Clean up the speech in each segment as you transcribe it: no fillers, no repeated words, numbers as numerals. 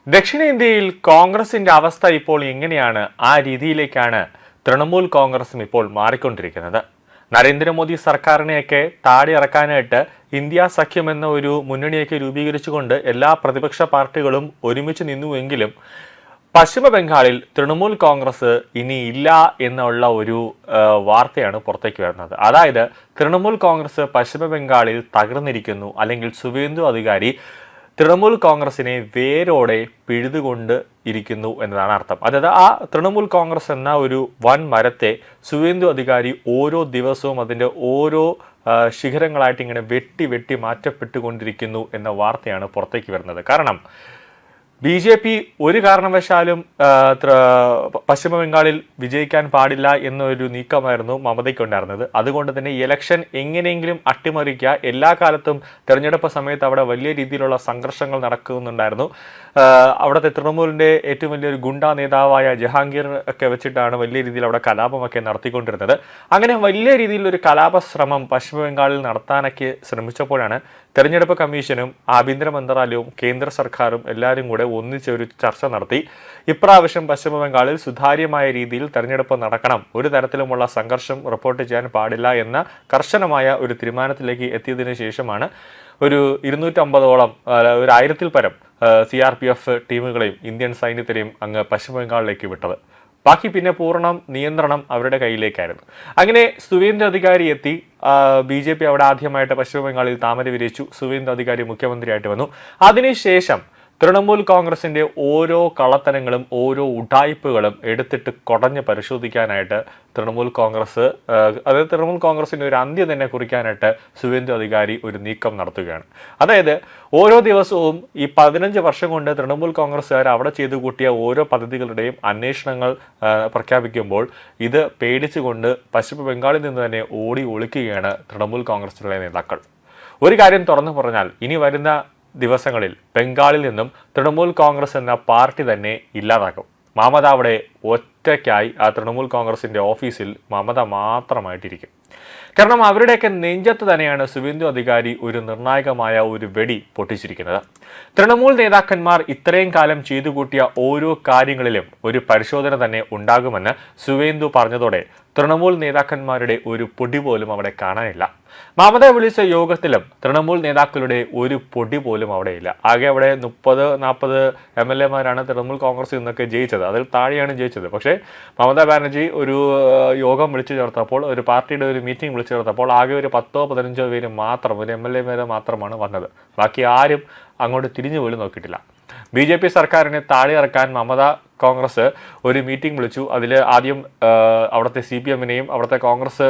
ദക്ഷിണേന്ത്യയിൽ കോൺഗ്രസിന്റെ അവസ്ഥ ഇപ്പോൾ എങ്ങനെയാണ്? ആ രീതിയിലേക്കാണ് തൃണമൂൽ കോൺഗ്രസും ഇപ്പോൾ മാറിക്കൊണ്ടിരിക്കുന്നത്. നരേന്ദ്രമോദി സർക്കാരിനെയൊക്കെ താഴെ ഇറക്കാനായിട്ട് ഇന്ത്യ സഖ്യം എന്ന ഒരു മുന്നണിയൊക്കെ രൂപീകരിച്ചുകൊണ്ട് എല്ലാ പ്രതിപക്ഷ പാർട്ടികളും ഒരുമിച്ച് നിന്നുവെങ്കിലും പശ്ചിമ ബംഗാളിൽ തൃണമൂൽ കോൺഗ്രസ് ഇനി ഇല്ല എന്നുള്ള ഒരു വാർത്തയാണ് പുറത്തേക്ക് വരുന്നത്. അതായത് തൃണമൂൽ കോൺഗ്രസ് പശ്ചിമ ബംഗാളിൽ തകർന്നിരിക്കുന്നു, അല്ലെങ്കിൽ സുവേന്ദു അധികാരി തൃണമൂൽ കോൺഗ്രസിനെ വേരോടെ പിഴുതുകൊണ്ട് ഇരിക്കുന്നു എന്നതാണ് അർത്ഥം. അതായത് ആ തൃണമൂൽ കോൺഗ്രസ് എന്ന ഒരു വൻ മരത്തെ സുവേന്ദു അധികാരി ഓരോ ദിവസവും അതിൻ്റെ ഓരോ ശിഖരങ്ങളായിട്ട് ഇങ്ങനെ വെട്ടി വെട്ടി മാറ്റപ്പെട്ടുകൊണ്ടിരിക്കുന്നു എന്ന വാർത്തയാണ് പുറത്തേക്ക് വരുന്നത്. കാരണം BJP ഒരു കാരണവശാലും പശ്ചിമ ബംഗാളിൽ വിജയിക്കാൻ പാടില്ല എന്നൊരു നീക്കമായിരുന്നു മമതയ്ക്കുണ്ടായിരുന്നത്. അതുകൊണ്ട് തന്നെ ഇലക്ഷൻ എങ്ങനെയെങ്കിലും അട്ടിമറിക്കുക, എല്ലാ കാലത്തും തെരഞ്ഞെടുപ്പ് സമയത്ത് അവിടെ വലിയ രീതിയിലുള്ള സംഘർഷങ്ങൾ നടക്കുന്നുണ്ടായിരുന്നു. അവിടുത്തെ തൃണമൂലിൻ്റെ ഏറ്റവും വലിയൊരു ഗുണ്ടാ നേതാവായ ജഹാംഗീർ ഒക്കെ വെച്ചിട്ടാണ് വലിയ രീതിയിൽ അവിടെ കലാപമൊക്കെ നടത്തിക്കൊണ്ടിരുന്നത്. അങ്ങനെ വലിയ രീതിയിലൊരു കലാപശ്രമം പശ്ചിമ ബംഗാളിൽ നടത്താനൊക്കെ ശ്രമിച്ചപ്പോഴാണ് തെരഞ്ഞെടുപ്പ് കമ്മീഷനും ആഭ്യന്തര മന്ത്രാലയവും കേന്ദ്ര സർക്കാരും എല്ലാവരും കൂടെ ഒന്നിച്ച് ഒരു ചർച്ച നടത്തി. ഇപ്രാവശ്യം പശ്ചിമ ബംഗാളിൽ സുതാര്യമായ രീതിയിൽ തെരഞ്ഞെടുപ്പ് നടക്കണം, ഒരു തരത്തിലുമുള്ള സംഘർഷം റിപ്പോർട്ട് ചെയ്യാൻ പാടില്ല എന്ന കർശനമായ ഒരു തീരുമാനത്തിലേക്ക് എത്തിയതിനു ശേഷമാണ് ഒരു 250ഓളം ഒരു 1000-ൽ പരം CRPF ടീമുകളെയും ഇന്ത്യൻ സൈന്യത്തിനെയും അങ്ങ് പശ്ചിമ ബംഗാളിലേക്ക് വിട്ടത്. ബാക്കി പിന്നെ പൂർണ്ണ നിയന്ത്രണം അവരുടെ കയ്യിലേക്കായിരുന്നു. അങ്ങനെ സുവേന്ദു അധികാരി എത്തി. BJP അവിടെ ആദ്യമായിട്ട് പശ്ചിമ ബംഗാളിൽ താമര വിരിച്ചു. സുവേന്ദു അധികാരി മുഖ്യമന്ത്രിയായിട്ട് വന്നു. അതിനുശേഷം തൃണമൂൽ കോൺഗ്രസിന്റെ ഓരോ കള്ളത്തനങ്ങളും ഓരോ ഉഡായിപ്പുകളും എടുത്തിട്ട് കുടഞ്ഞ് പരിശോധിക്കാനായിട്ട് തൃണമൂൽ കോൺഗ്രസിന്റെ ഒരു അന്ത്യം തന്നെ കുറിക്കാനായിട്ട് സുവേന്ദു അധികാരി ഒരു നീക്കം നടത്തുകയാണ്. അതായത് ഓരോ ദിവസവും ഈ 15 വർഷം കൊണ്ട് തൃണമൂൽ കോൺഗ്രസ്സുകാർ അവിടെ ചെയ്തു കൂട്ടിയ ഓരോ പദ്ധതികളുടെയും അന്വേഷണങ്ങൾ പ്രഖ്യാപിക്കുമ്പോൾ ഇത് പേടിച്ചുകൊണ്ട് പശ്ചിമ ബംഗാളിൽ നിന്ന് തന്നെ ഓടി ഒളിക്കുകയാണ് തൃണമൂൽ കോൺഗ്രസിലെ നേതാക്കൾ. ഒരു കാര്യം തുറന്നു പറഞ്ഞാൽ, ഇനി വരുന്ന ദിവസങ്ങളിൽ ബംഗാളിൽ നിന്നും തൃണമൂൽ കോൺഗ്രസ് എന്ന പാർട്ടി തന്നെ ഇല്ലാതാക്കും. മമത അവിടെ ഒറ്റയ്ക്കായി ആ തൃണമൂൽ കോൺഗ്രസിന്റെ ഓഫീസിൽ മമത മാത്രമായിട്ടിരിക്കും. കാരണം അവരുടെയൊക്കെ നെഞ്ചത്ത് തന്നെയാണ് സുവേന്ദു അധികാരി ഒരു നിർണായകമായ ഒരു വെടി പൊട്ടിച്ചിരിക്കുന്നത്. തൃണമൂൽ നേതാക്കന്മാർ ഇത്രയും കാലം ചെയ്തു കൂട്ടിയ ഓരോ കാര്യങ്ങളിലും ഒരു പരിശോധന തന്നെ ഉണ്ടാകുമെന്ന് സുവേന്ദു പറഞ്ഞതോടെ തൃണമൂൽ നേതാക്കന്മാരുടെ ഒരു പൊടി പോലും അവിടെ കാണാനില്ല. മമത വിളിച്ച യോഗത്തിലും തൃണമൂൽ നേതാക്കളുടെ ഒരു പൊടി പോലും അവിടെയില്ല. ആകെ അവിടെ 30-40 MLA-മാരാണ് തൃണമൂൽ കോൺഗ്രസിൽ നിന്നൊക്കെ ജയിച്ചത്. അതിൽ താഴെയാണ് ജയിച്ചത്. പക്ഷേ മമതാ ബാനർജി ഒരു യോഗം വിളിച്ചു ചേർത്തപ്പോൾ, ഒരു പാർട്ടിയുടെ ഒരു മീറ്റിംഗ് വിളിച്ചു ചേർത്തപ്പോൾ ആകെ ഒരു 10-15 പേര് മാത്രം, ഒരു MLA-മാരെ മാത്രമാണ് വന്നത്. ബാക്കി ആരും അങ്ങോട്ട് തിരിഞ്ഞു പോലും നോക്കിയിട്ടില്ല. BJP സർക്കാരിനെ താഴെ ഇറക്കാൻ മമത കോൺഗ്രസ് ഒരു മീറ്റിംഗ് വിളിച്ചു. അതിൽ ആദ്യം അവിടുത്തെ CPM-നെയും അവിടുത്തെ കോൺഗ്രസ്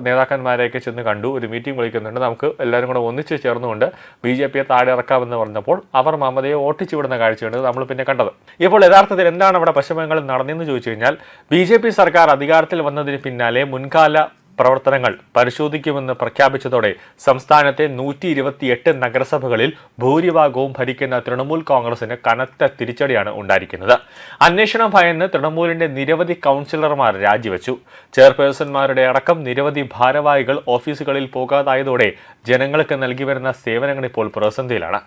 നേതാക്കന്മാരെയൊക്കെ ചെന്ന് കണ്ടു. ഒരു മീറ്റിംഗ് വിളിക്കുന്നുണ്ട്, നമുക്ക് എല്ലാവരും കൂടെ ഒന്നിച്ച് ചേർന്നുകൊണ്ട് BJP-യെ താഴെ ഇറക്കാമെന്ന് പറഞ്ഞപ്പോൾ അവർ മമതയെ ഓട്ടിച്ചു വിടുന്ന കാഴ്ചയാണ് നമ്മൾ പിന്നെ കണ്ടത്. ഇപ്പോൾ യഥാർത്ഥത്തിൽ എന്താണ് അവിടെ പശ്ചിമ ബംഗാളിൽ നടന്നതെന്ന് ചോദിച്ചു കഴിഞ്ഞാൽ, BJP സർക്കാർ അധികാരത്തിൽ വന്നതിന് പിന്നാലെ മുൻകാല പ്രവർത്തനങ്ങൾ പരിശോധിക്കുമെന്ന് പ്രഖ്യാപിച്ചതോടെ സംസ്ഥാനത്തെ 128 നഗരസഭകളിൽ ഭൂരിഭാഗവും ഭരിക്കുന്ന തൃണമൂൽ കോൺഗ്രസിന് കനത്ത തിരിച്ചടിയാണ് ഉണ്ടായിരിക്കുന്നത്. അന്വേഷണം ഭയന്ന് തൃണമൂലിന്റെ നിരവധി കൗൺസിലർമാർ രാജിവെച്ചു. ചെയർപേഴ്സൺമാരുടെ അടക്കം നിരവധി ഭാരവാഹികൾ ഓഫീസുകളിൽ പോകാതായതോടെ ജനങ്ങൾക്ക് നൽകി വരുന്ന സേവനങ്ങൾ ഇപ്പോൾ പ്രതിസന്ധിയിലാണ്.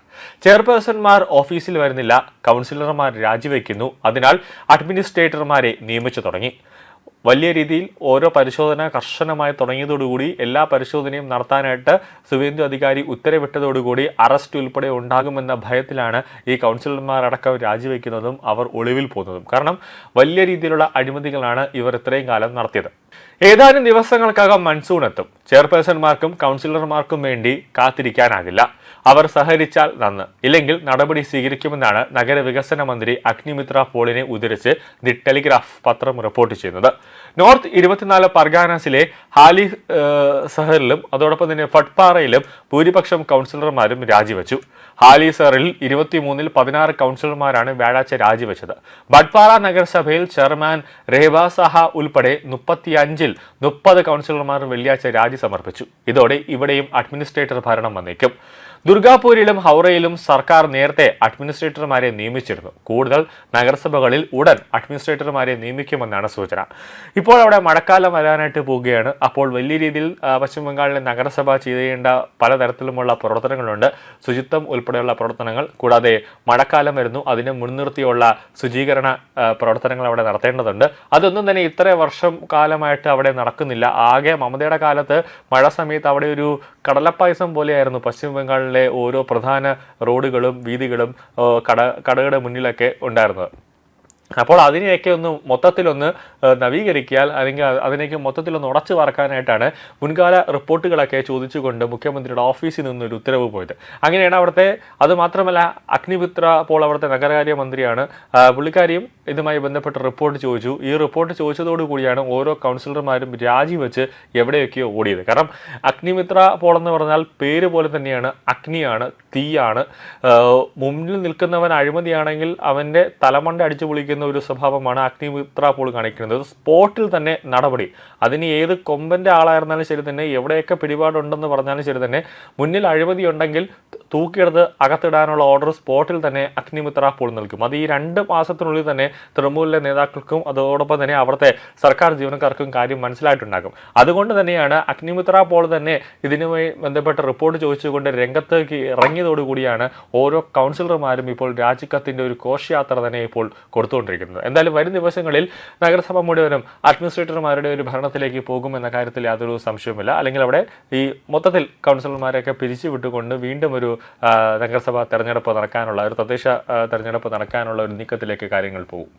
ചെയർപേഴ്സൺമാർ ഓഫീസിൽ വരുന്നില്ല, കൗൺസിലർമാർ രാജിവെക്കുന്നു. അതിനാൽ അഡ്മിനിസ്ട്രേറ്റർമാരെ നിയമിച്ചു തുടങ്ങി. വലിയ രീതിയിൽ ഓരോ പരിശോധന കർശനമായി തുടങ്ങിയതോടുകൂടി എല്ലാ പരിശോധനയും നടത്താനായിട്ട് സുവേന്ദു അധികാരി ഉത്തരവിട്ടതോടുകൂടി അറസ്റ്റ് ഉൾപ്പെടെ ഉണ്ടാകുമെന്ന ഭയത്തിലാണ് ഈ കൗൺസിലർമാരടക്കം രാജിവെക്കുന്നതും അവർ ഒളിവിൽ പോകുന്നതും. കാരണം വലിയ രീതിയിലുള്ള അഴിമതികളാണ് ഇവർ ഇത്രയും കാലം നടത്തിയത്. ഏതാനും ദിവസങ്ങൾക്കകം മൺസൂൺ എത്തും. ചെയർപേഴ്സൺമാർക്കും കൗൺസിലർമാർക്കും വേണ്ടി കാത്തിരിക്കാനാകില്ല. അവർ സഹകരിച്ചാൽ നന്ന്, ഇല്ലെങ്കിൽ നടപടി സ്വീകരിക്കുമെന്നാണ് നഗരവികസന മന്ത്രി അഗ്നിമിത്ര പോളിനെ ഉദ്ധരിച്ച് ദി ടെലിഗ്രാഫ് പത്രം റിപ്പോർട്ട് ചെയ്യുന്നത്. നോർത്ത് 24 പർഗാനാസിലെ ഹാലി സഹറിലും അതോടൊപ്പം തന്നെ ഫട്പാറയിലും ഭൂരിപക്ഷം കൗൺസിലർമാരും രാജിവെച്ചു. ഹാലി സഹറിൽ 23-ൽ 16 കൗൺസിലർമാരാണ് വ്യാഴാഴ്ച രാജിവെച്ചത്. ബട്ട്പാറ നഗരസഭയിൽ ചെയർമാൻ രേബാ സഹ ഉൾപ്പെടെ 35-ൽ 30 കൗൺസിലർമാർ വെള്ളിയാഴ്ച രാജി സമർപ്പിച്ചു. ഇതോടെ ഇവിടെയും അഡ്മിനിസ്ട്രേറ്റർ ഭരണം വന്നേക്കും. ദുർഗാപൂരിലും ഹൗറയിലും സർക്കാർ നേരത്തെ അഡ്മിനിസ്ട്രേറ്റർമാരെ നിയമിച്ചിരുന്നു. കൂടുതൽ നഗരസഭകളിൽ ഉടൻ അഡ്മിനിസ്ട്രേറ്റർമാരെ നിയമിക്കുമെന്നാണ് സൂചന. ഇപ്പോൾ അവിടെ മഴക്കാലം വരാനായിട്ട് പോവുകയാണ്. അപ്പോൾ വലിയ രീതിയിൽ പശ്ചിമ ബംഗാളിലെ നഗരസഭ ചെയ്യേണ്ട പലതരത്തിലുമുള്ള പ്രവർത്തനങ്ങളുണ്ട്. ശുചിത്വം ഉൾപ്പെടെയുള്ള പ്രവർത്തനങ്ങൾ, കൂടാതെ മഴക്കാലം വരുന്നു, അതിനെ മുൻനിർത്തിയുള്ള ശുചീകരണ പ്രവർത്തനങ്ങൾ അവിടെ നടത്തേണ്ടതുണ്ട്. അതൊന്നും തന്നെ ഇത്ര വർഷം കാലമായിട്ട് അവിടെ നടക്കുന്നില്ല. ആകെ മമതയുടെ കാലത്ത് മഴ സമയത്ത് അവിടെ ഒരു കടലപ്പായസം പോലെയായിരുന്നു പശ്ചിമ ബംഗാളിലെ ഓരോ പ്രധാന റോഡുകളും വീതികളും കടകളുടെ മുന്നിലൊക്കെ ഉണ്ടായിരുന്നത്. അപ്പോൾ അതിനെയൊക്കെ ഒന്ന് മൊത്തത്തിലൊന്ന് നവീകരിക്കാൻ, അല്ലെങ്കിൽ അതിനേക്ക് മൊത്തത്തിലൊന്ന് ഉടച്ചു വാർക്കാനായിട്ടാണ് മുൻകാല റിപ്പോർട്ടുകളൊക്കെ ചോദിച്ചുകൊണ്ട് മുഖ്യമന്ത്രിയുടെ ഓഫീസിൽ നിന്നൊരു ഉത്തരവ് പോയത്. അങ്ങനെയാണ് അവിടുത്തെ, അതുമാത്രമല്ല അഗ്നിമിത്ര പോൾ അവിടുത്തെ നഗരകാര്യ മന്ത്രിയാണ്, പുള്ളിക്കാരിയും ഇതുമായി ബന്ധപ്പെട്ട് റിപ്പോർട്ട് ചോദിച്ചു. ഈ റിപ്പോർട്ട് ചോദിച്ചതോടുകൂടിയാണ് ഓരോ കൗൺസിലർമാരും രാജിവെച്ച് എവിടെയൊക്കെയോ ഓടിയത്. കാരണം അഗ്നിമിത്ര പോൾ എന്ന് പറഞ്ഞാൽ പേര് പോലെ തന്നെയാണ്, അഗ്നിയാണ്, തീയാണ്. മുന്നിൽ നിൽക്കുന്നവൻ അഴിമതിയാണെങ്കിൽ അവൻ്റെ തലമണ്ട അടിച്ചു പൊളിക്കുന്ന ഒരു സ്വഭാവമാണ് അഗ്നിമിത്ര പോൾ കാണിക്കുന്നത്. സ്പോട്ടിൽ തന്നെ നടപടി. അതിന് ഏത് കൊമ്പൻ്റെ ആളായിരുന്നാലും ശരി തന്നെ, എവിടെയൊക്കെ പിടിപാടുണ്ടെന്ന് പറഞ്ഞാലും ശരി തന്നെ, മുന്നിൽ അഴിമതി ഉണ്ടെങ്കിൽ തൂക്കിയെടുത്ത് അകത്തിടാനുള്ള ഓർഡർ സ്പോട്ടിൽ തന്നെ അഗ്നിമിത്ര പോൾ നൽകും. അത് ഈ 2 മാസത്തിനുള്ളിൽ തന്നെ തൃണമൂലിലെ നേതാക്കൾക്കും അതോടൊപ്പം തന്നെ അവിടുത്തെ സർക്കാർ ജീവനക്കാർക്കും കാര്യം മനസ്സിലായിട്ടുണ്ടാകും. അതുകൊണ്ട് തന്നെയാണ് അഗ്നിമിത്ര പോൾ തന്നെ ഇതിനുമായി ബന്ധപ്പെട്ട റിപ്പോർട്ട് ചോദിച്ചുകൊണ്ട് രംഗത്തേക്ക് ഇറങ്ങിയതോടുകൂടിയാണ് ഓരോ കൗൺസിലർമാരും ഇപ്പോൾ രാജിക്കത്തിൻ്റെ ഒരു ഘോഷയാത്ര തന്നെ ഇപ്പോൾ കൊടുത്തുകൊണ്ടിരിക്കുന്നത്. എന്തായാലും വരും ദിവസങ്ങളിൽ നഗരസഭ മുഴുവനും അഡ്മിനിസ്ട്രേറ്റർമാരുടെ ഒരു ഭരണത്തിലേക്ക് പോകുമെന്ന കാര്യത്തിൽ യാതൊരു സംശയവുമില്ല. അല്ലെങ്കിൽ അവിടെ ഈ മൊത്തത്തിൽ കൗൺസിലർമാരെയൊക്കെ പിരിച്ചുവിട്ടുകൊണ്ട് വീണ്ടും ഒരു നഗരസഭ തെരഞ്ഞെടുപ്പ് നടക്കാനുള്ള, ഒരു തദ്ദേശ തെരഞ്ഞെടുപ്പ് നടക്കാനുള്ള ഒരു നീക്കത്തിലേക്ക് കാര്യങ്ങൾ പോകും.